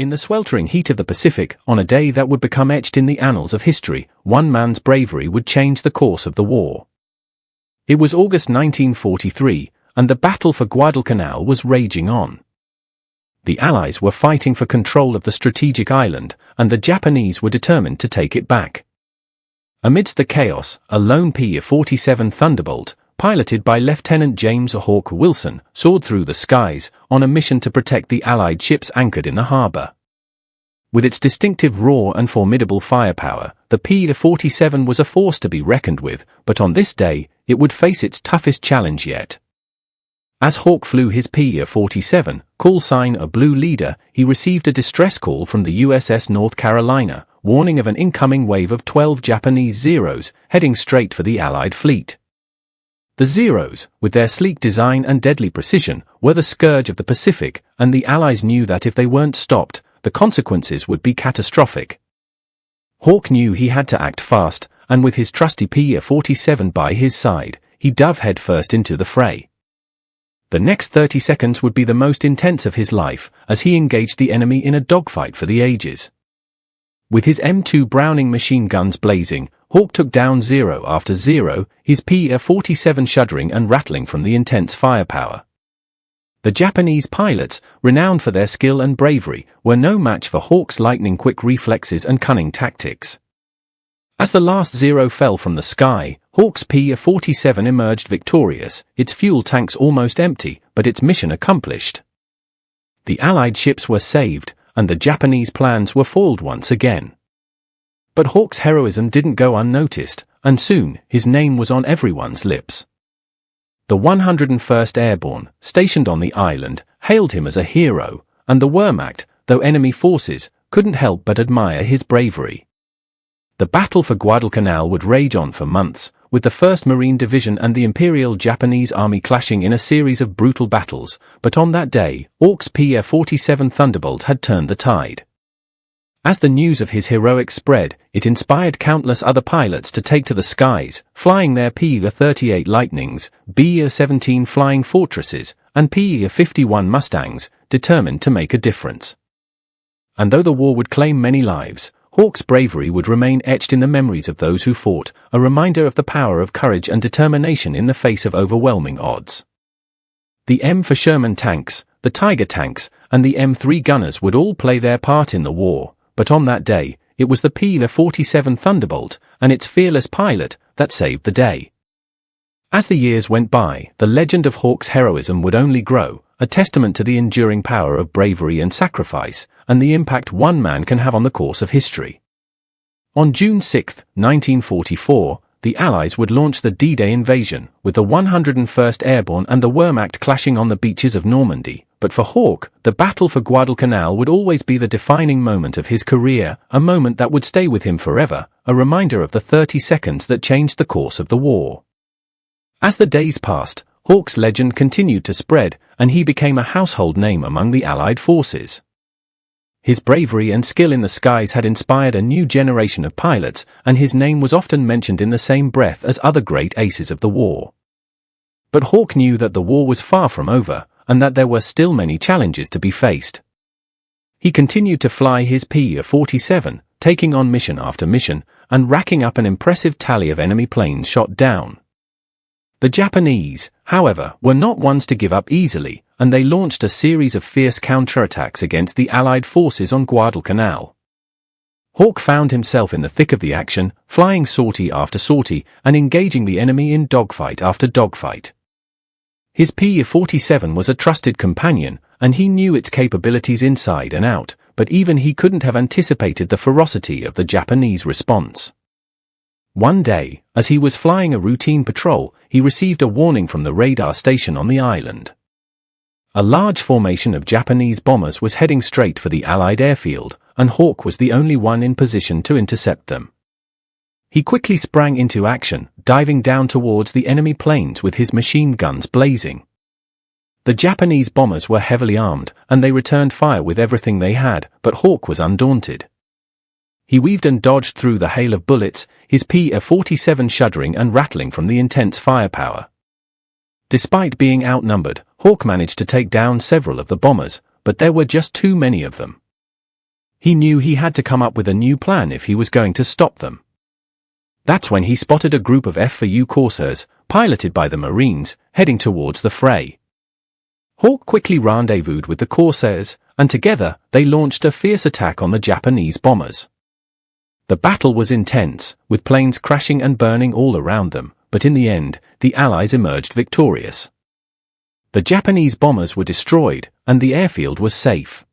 In the sweltering heat of the Pacific, on a day that would become etched in the annals of history, one man's bravery would change the course of the war. It was August 1943, and the battle for Guadalcanal was raging on. The Allies were fighting for control of the strategic island, and the Japanese were determined to take it back. Amidst the chaos, a lone P-47 Thunderbolt, piloted by Lieutenant James Hawk Wilson, soared through the skies, on a mission to protect the Allied ships anchored in the harbor. With its distinctive roar and formidable firepower, the P-47 was a force to be reckoned with, but on this day, it would face its toughest challenge yet. As Hawk flew his P-47, call sign a Blue Leader, he received a distress call from the USS North Carolina, warning of an incoming wave of 12 Japanese Zeros, heading straight for the Allied fleet. The Zeros, with their sleek design and deadly precision, were the scourge of the Pacific, and the Allies knew that if they weren't stopped, the consequences would be catastrophic. Hawk knew he had to act fast, and with his trusty P-47 by his side, he dove headfirst into the fray. The next 30 seconds would be the most intense of his life, as he engaged the enemy in a dogfight for the ages. With his M2 Browning machine guns blazing, Hawk took down zero after zero, his P-47 shuddering and rattling from the intense firepower. The Japanese pilots, renowned for their skill and bravery, were no match for Hawk's lightning-quick reflexes and cunning tactics. As the last Zero fell from the sky, Hawk's P-47 emerged victorious, its fuel tanks almost empty, but its mission accomplished. The Allied ships were saved, and the Japanese plans were foiled once again. But Hawk's heroism didn't go unnoticed, and soon, his name was on everyone's lips. The 101st Airborne, stationed on the island, hailed him as a hero, and the Wehrmacht, though enemy forces, couldn't help but admire his bravery. The battle for Guadalcanal would rage on for months, with the 1st Marine Division and the Imperial Japanese Army clashing in a series of brutal battles, but on that day, Hawk's P-47 Thunderbolt had turned the tide. As the news of his heroics spread, it inspired countless other pilots to take to the skies, flying their P-38 Lightnings, B-17 Flying Fortresses, and P-51 Mustangs, determined to make a difference. And though the war would claim many lives, Hawk's bravery would remain etched in the memories of those who fought, a reminder of the power of courage and determination in the face of overwhelming odds. The M for Sherman tanks, the Tiger tanks, and the M3 gunners would all play their part in the war, but on that day, it was the P-47 Thunderbolt, and its fearless pilot, that saved the day. As the years went by, the legend of Hawk's heroism would only grow, a testament to the enduring power of bravery and sacrifice, and the impact one man can have on the course of history. On June 6, 1944, the Allies would launch the D-Day invasion, with the 101st Airborne and the Wehrmacht clashing on the beaches of Normandy, but for Hawk, the battle for Guadalcanal would always be the defining moment of his career, a moment that would stay with him forever, a reminder of the 30 seconds that changed the course of the war. As the days passed, Hawk's legend continued to spread, and he became a household name among the Allied forces. His bravery and skill in the skies had inspired a new generation of pilots, and his name was often mentioned in the same breath as other great aces of the war. But Hawk knew that the war was far from over, and that there were still many challenges to be faced. He continued to fly his P-47, taking on mission after mission, and racking up an impressive tally of enemy planes shot down. The Japanese, however, were not ones to give up easily, and they launched a series of fierce counterattacks against the Allied forces on Guadalcanal. Hawk found himself in the thick of the action, flying sortie after sortie, and engaging the enemy in dogfight after dogfight. His P-47 was a trusted companion, and he knew its capabilities inside and out, but even he couldn't have anticipated the ferocity of the Japanese response. One day, as he was flying a routine patrol, he received a warning from the radar station on the island. A large formation of Japanese bombers was heading straight for the Allied airfield, and Hawk was the only one in position to intercept them. He quickly sprang into action, diving down towards the enemy planes with his machine guns blazing. The Japanese bombers were heavily armed, and they returned fire with everything they had, but Hawk was undaunted. He weaved and dodged through the hail of bullets, his P-47 shuddering and rattling from the intense firepower. Despite being outnumbered, Hawk managed to take down several of the bombers, but there were just too many of them. He knew he had to come up with a new plan if he was going to stop them. That's when he spotted a group of F-4U corsairs, piloted by the Marines, heading towards the fray. Hawk quickly rendezvoused with the corsairs, and together they launched a fierce attack on the Japanese bombers. The battle was intense, with planes crashing and burning all around them, but in the end, the Allies emerged victorious. The Japanese bombers were destroyed, and the airfield was safe.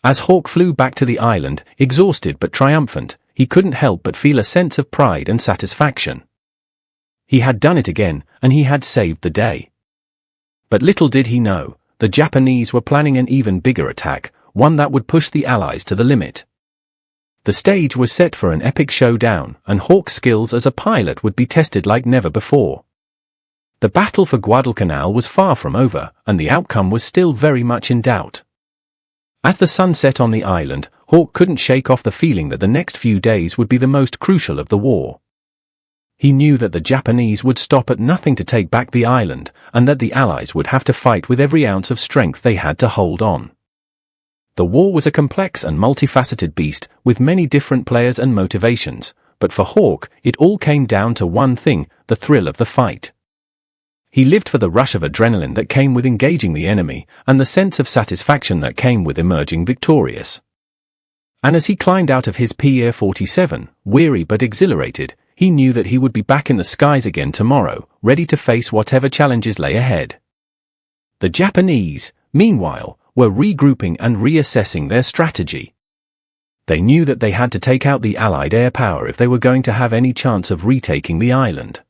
As Hawk flew back to the island, exhausted but triumphant, he couldn't help but feel a sense of pride and satisfaction. He had done it again, and he had saved the day. But little did he know, the Japanese were planning an even bigger attack, one that would push the Allies to the limit. The stage was set for an epic showdown, and Hawk's skills as a pilot would be tested like never before. The battle for Guadalcanal was far from over, and the outcome was still very much in doubt. As the sun set on the island, Hawk couldn't shake off the feeling that the next few days would be the most crucial of the war. He knew that the Japanese would stop at nothing to take back the island, and that the Allies would have to fight with every ounce of strength they had to hold on. The war was a complex and multifaceted beast, with many different players and motivations, but for Hawk, it all came down to one thing, the thrill of the fight. He lived for the rush of adrenaline that came with engaging the enemy, and the sense of satisfaction that came with emerging victorious. And as he climbed out of his P-47, weary but exhilarated, he knew that he would be back in the skies again tomorrow, ready to face whatever challenges lay ahead. The Japanese, meanwhile, were regrouping and reassessing their strategy. They knew that they had to take out the Allied air power if they were going to have any chance of retaking the island.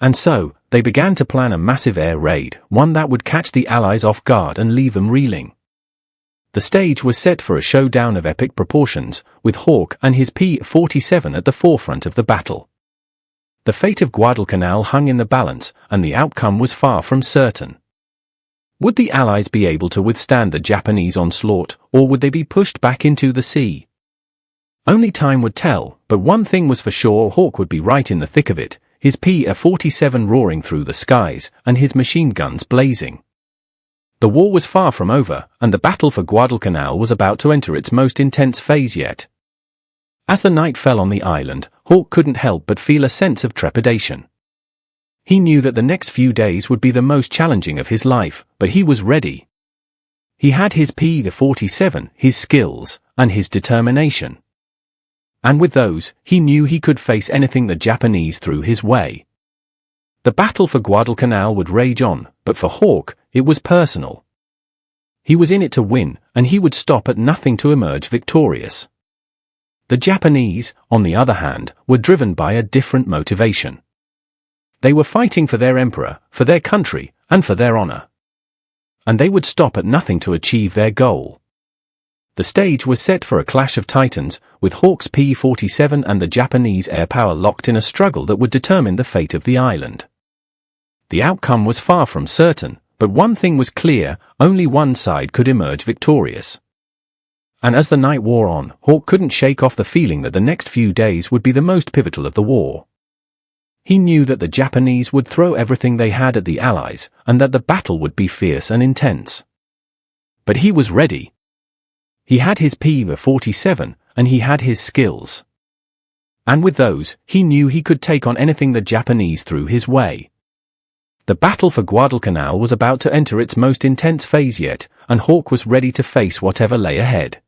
And so, they began to plan a massive air raid, one that would catch the Allies off guard and leave them reeling. The stage was set for a showdown of epic proportions, with Hawk and his P-47 at the forefront of the battle. The fate of Guadalcanal hung in the balance, and the outcome was far from certain. Would the Allies be able to withstand the Japanese onslaught, or would they be pushed back into the sea? Only time would tell, but one thing was for sure: Hawk would be right in the thick of it, his P-47 roaring through the skies, and his machine guns blazing. The war was far from over, and the battle for Guadalcanal was about to enter its most intense phase yet. As the night fell on the island, Hawk couldn't help but feel a sense of trepidation. He knew that the next few days would be the most challenging of his life, but he was ready. He had his P-47, his skills, and his determination. And with those, he knew he could face anything the Japanese threw his way. The battle for Guadalcanal would rage on, but for Hawk, it was personal. He was in it to win, and he would stop at nothing to emerge victorious. The Japanese, on the other hand, were driven by a different motivation. They were fighting for their emperor, for their country, and for their honor. And they would stop at nothing to achieve their goal. The stage was set for a clash of titans, with Hawk's P-47 and the Japanese air power locked in a struggle that would determine the fate of the island. The outcome was far from certain, but one thing was clear: only one side could emerge victorious. And as the night wore on, Hawk couldn't shake off the feeling that the next few days would be the most pivotal of the war. He knew that the Japanese would throw everything they had at the Allies, and that the battle would be fierce and intense. But he was ready. He had his P-47, and he had his skills. And with those, he knew he could take on anything the Japanese threw his way. The battle for Guadalcanal was about to enter its most intense phase yet, and Hawk was ready to face whatever lay ahead.